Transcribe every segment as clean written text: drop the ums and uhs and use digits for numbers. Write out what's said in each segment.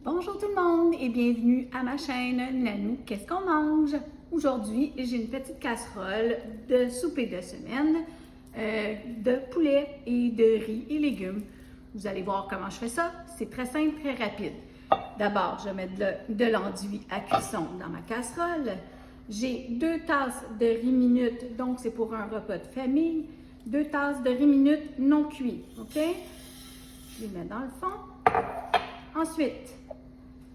Bonjour tout le monde et bienvenue à ma chaîne Nanou, qu'est-ce qu'on mange? Aujourd'hui, j'ai une petite casserole de souper de semaine de poulet et de riz et légumes. Vous allez voir comment je fais ça, c'est très simple, très rapide. D'abord, je mets de l'enduit à cuisson dans ma casserole. J'ai 2 tasses de riz minute, donc c'est pour un repas de famille. 2 tasses de riz minute non cuit, ok? Je les mets dans le fond. Ensuite,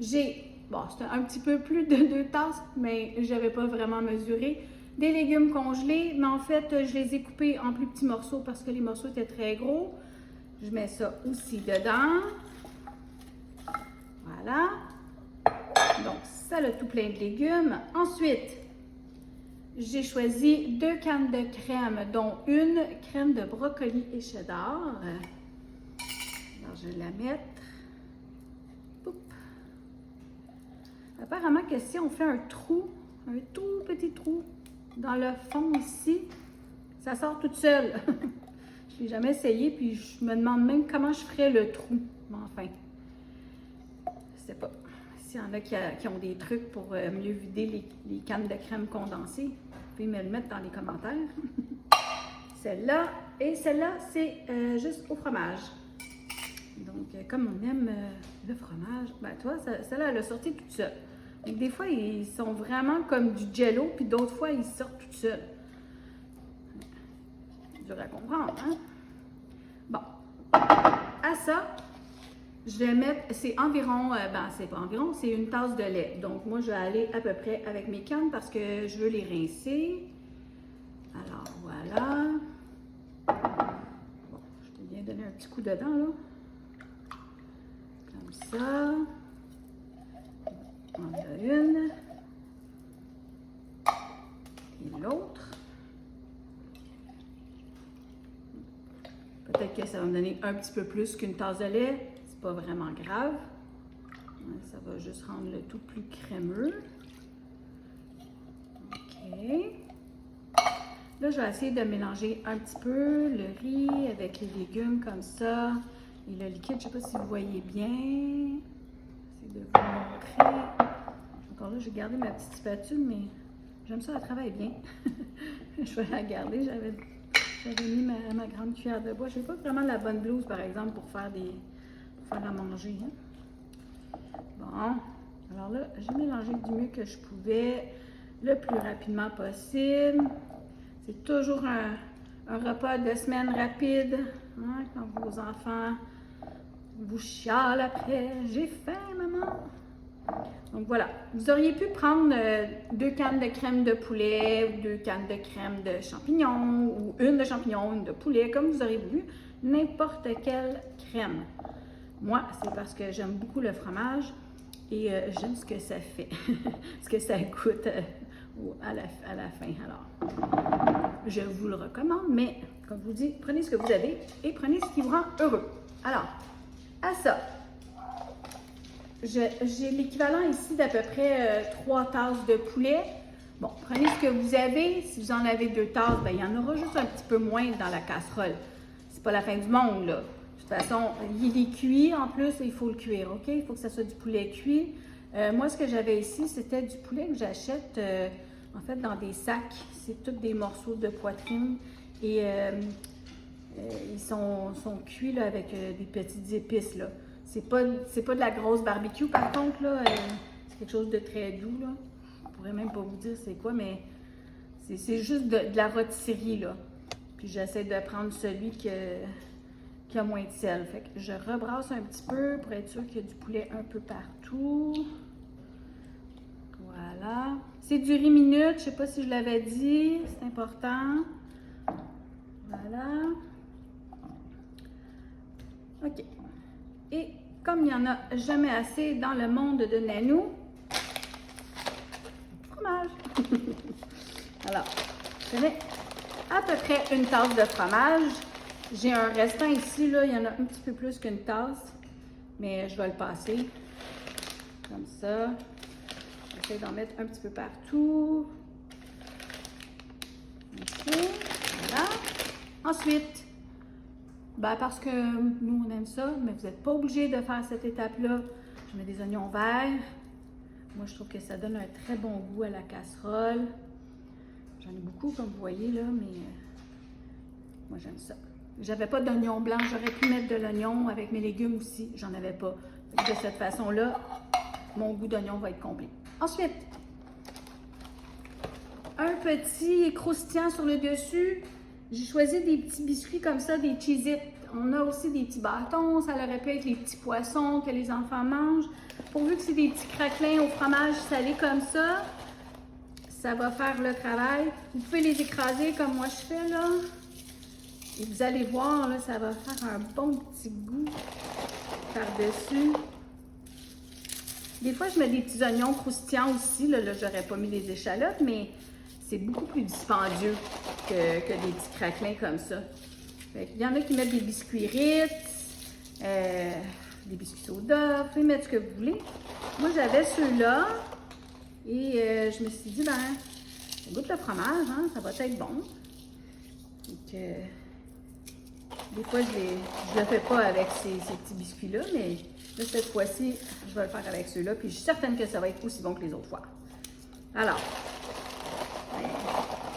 j'ai, bon, c'est un petit peu plus de 2 tasses, mais je n'avais pas vraiment mesuré, des légumes congelés, mais en fait, je les ai coupés en plus petits morceaux parce que les morceaux étaient très gros. Je mets ça aussi dedans. Voilà. Donc, ça a tout plein de légumes. Ensuite, j'ai choisi 2 cannes de crème, dont une crème de brocoli et cheddar. Alors, je vais la mettre. Oups. Apparemment que si on fait un trou, un tout petit trou dans le fond ici, ça sort toute seule. Je ne l'ai jamais essayé, puis je me demande même comment je ferais le trou. Mais enfin, je sais pas. S'il y en a qui ont des trucs pour mieux vider les cannes de crème condensée, vous pouvez me le mettre dans les commentaires. Celle-là et celle-là, c'est juste au fromage. Donc, comme on aime le fromage, ben toi, celle-là, elle a sorti toute seule. Donc, des fois, ils sont vraiment comme du jello, puis d'autres fois, ils sortent toute seule. Dur à comprendre, hein? Bon. À ça, je vais mettre, c'est environ, c'est pas environ, c'est une tasse de lait. Donc, moi, je vais aller à peu près avec mes cannes parce que je veux les rincer. Alors, voilà. Bon, je t'ai bien donné un petit coup dedans, là. Comme ça. On a une. Et l'autre. Peut-être que ça va me donner un petit peu plus qu'une tasse de lait. C'est pas vraiment grave. Ça va juste rendre le tout plus crémeux. OK. Là, je vais essayer de mélanger un petit peu le riz avec les légumes comme ça. Et le liquide, je ne sais pas si vous voyez bien. J'essaie de vous montrer. Encore là, j'ai gardé ma petite spatule, mais j'aime ça, elle travaille bien. Je vais la garder. J'avais mis ma grande cuillère de bois. Je n'ai pas vraiment la bonne blouse, par exemple, pour faire à manger. Hein. Bon. Alors là, j'ai mélangé du mieux que je pouvais, le plus rapidement possible. C'est toujours un repas de semaine rapide, hein, quand vos enfants vous chialent après. J'ai faim, maman! Donc voilà, vous auriez pu prendre 2 cannes de crème de poulet, ou 2 cannes de crème de champignons, ou une de champignons, une de poulet, comme vous aurez voulu, n'importe quelle crème. Moi, c'est parce que j'aime beaucoup le fromage et j'aime ce que ça fait, ce que ça goûte à la fin. Alors, je vous le recommande, mais comme je vous dis, prenez ce que vous avez et prenez ce qui vous rend heureux. Alors, à ça, j'ai l'équivalent ici d'à peu près 3 tasses de poulet. Bon, prenez ce que vous avez. Si vous en avez 2 tasses, ben, il y en aura juste un petit peu moins dans la casserole. C'est pas la fin du monde, là. De toute façon, il est cuit en plus, il faut le cuire, OK? Il faut que ça soit du poulet cuit. Moi, ce que j'avais ici, c'était du poulet que j'achète en fait dans des sacs. C'est tous des morceaux de poitrine et ils sont cuits là, avec des petites épices, là. C'est pas de la grosse barbecue, par contre, là. C'est quelque chose de très doux, là. Je pourrais même pas vous dire c'est quoi, mais c'est juste de la rôtisserie, là. Puis j'essaie de prendre celui qui a moins de sel. Fait que je rebrasse un petit peu pour être sûr qu'il y a du poulet un peu partout. Voilà. C'est du riz minute, je sais pas si je l'avais dit, c'est important. Voilà. OK. Et comme il n'y en a jamais assez dans le monde de Nanou, fromage. Alors, je mets à peu près une tasse de fromage. J'ai un restant ici, là, il y en a un petit peu plus qu'une tasse, mais je vais le passer. Comme ça. J'essaie d'en mettre un petit peu partout. Ici. Voilà. Ensuite, ben parce que nous, on aime ça, mais vous n'êtes pas obligé de faire cette étape-là. Je mets des oignons verts. Moi, je trouve que ça donne un très bon goût à la casserole. J'en ai beaucoup, comme vous voyez, là, mais moi, j'aime ça. J'avais pas d'oignon blanc. J'aurais pu mettre de l'oignon avec mes légumes aussi. J'en avais pas. De cette façon-là, mon goût d'oignon va être complet. Ensuite, un petit croustillant sur le dessus. J'ai choisi des petits biscuits comme ça, des Cheez-It. On a aussi des petits bâtons. Ça aurait pu être les petits poissons que les enfants mangent. Pourvu que c'est des petits craquelins au fromage salé comme ça, ça va faire le travail. Vous pouvez les écraser comme moi je fais là. Et vous allez voir, là, ça va faire un bon petit goût par-dessus. Des fois, je mets des petits oignons croustillants aussi. Là, j'aurais pas mis des échalotes, mais c'est beaucoup plus dispendieux que des petits craquelins comme ça. Il y en a qui mettent des biscuits Ritz, des biscuits soda. Vous pouvez mettre ce que vous voulez. Moi, j'avais ceux-là et je me suis dit, ben, ça goûte le fromage, hein, ça va être bon. Donc, des fois, je le fais pas avec ces petits biscuits-là, mais là, cette fois-ci, je vais le faire avec ceux-là. Puis, je suis certaine que ça va être aussi bon que les autres fois. Alors,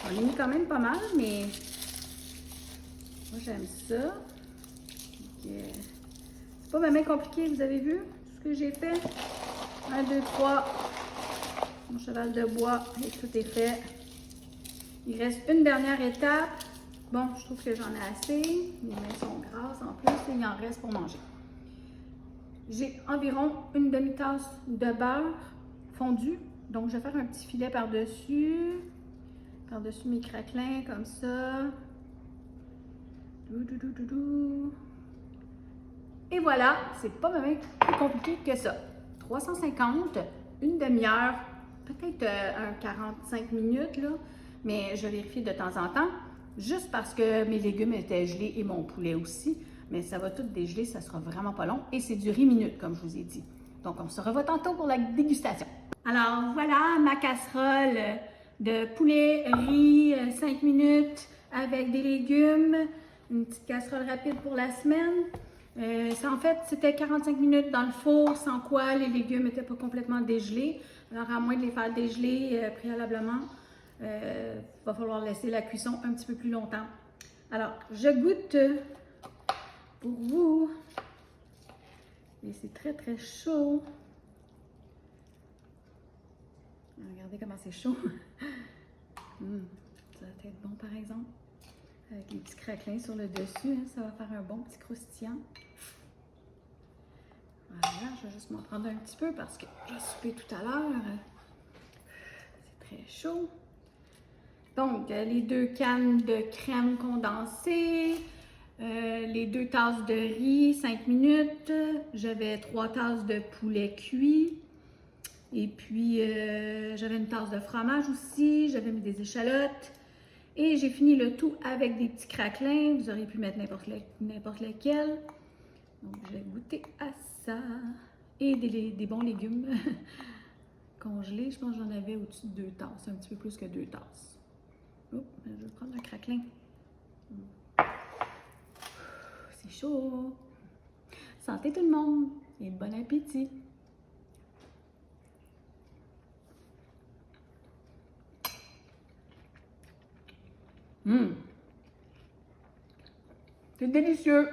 j'en ai mis quand même pas mal, mais moi, j'aime ça. C'est pas vraiment compliqué, vous avez vu ce que j'ai fait? 1, 2, 3. Mon cheval de bois et tout est fait. Il reste une dernière étape. Bon, je trouve que j'en ai assez. Mes mains sont grasses en plus et il en reste pour manger. J'ai environ une demi-tasse de beurre fondu. Donc, je vais faire un petit filet par-dessus. Par-dessus mes craquelins comme ça. Et voilà, c'est pas vraiment plus compliqué que ça. 350, une demi-heure, peut-être un 45 minutes, là, mais je vérifie de temps en temps, juste parce que mes légumes étaient gelés et mon poulet aussi. Mais ça va tout dégeler, ça sera vraiment pas long. Et c'est du riz minute, comme je vous ai dit. Donc, on se revoit tantôt pour la dégustation. Alors, voilà ma casserole de poulet, riz, 5 minutes avec des légumes. Une petite casserole rapide pour la semaine. En fait, c'était 45 minutes dans le four, sans quoi les légumes n'étaient pas complètement dégelés. Alors, à moins de les faire dégeler préalablement, va falloir laisser la cuisson un petit peu plus longtemps. Alors, je goûte pour vous. Et c'est très, très chaud. Regardez comment c'est chaud. Ça va être bon, par exemple. Avec les petits craquelins sur le dessus, hein, ça va faire un bon petit croustillant. Voilà, je vais juste m'en prendre un petit peu parce que j'ai soupé tout à l'heure. C'est très chaud. Donc, les 2 cannes de crème condensée, les 2 tasses de riz, 5 minutes. J'avais 3 tasses de poulet cuit. Et puis, j'avais une tasse de fromage aussi. J'avais mis des échalotes. Et j'ai fini le tout avec des petits craquelins. Vous auriez pu mettre n'importe lequel. Donc, je vais goûter à ça. Et des bons légumes congelés. Je pense que j'en avais au-dessus de 2 tasses. Un petit peu plus que 2 tasses. Oh, je vais prendre le craquelin. C'est chaud. Santé tout le monde et bon appétit. C'est délicieux.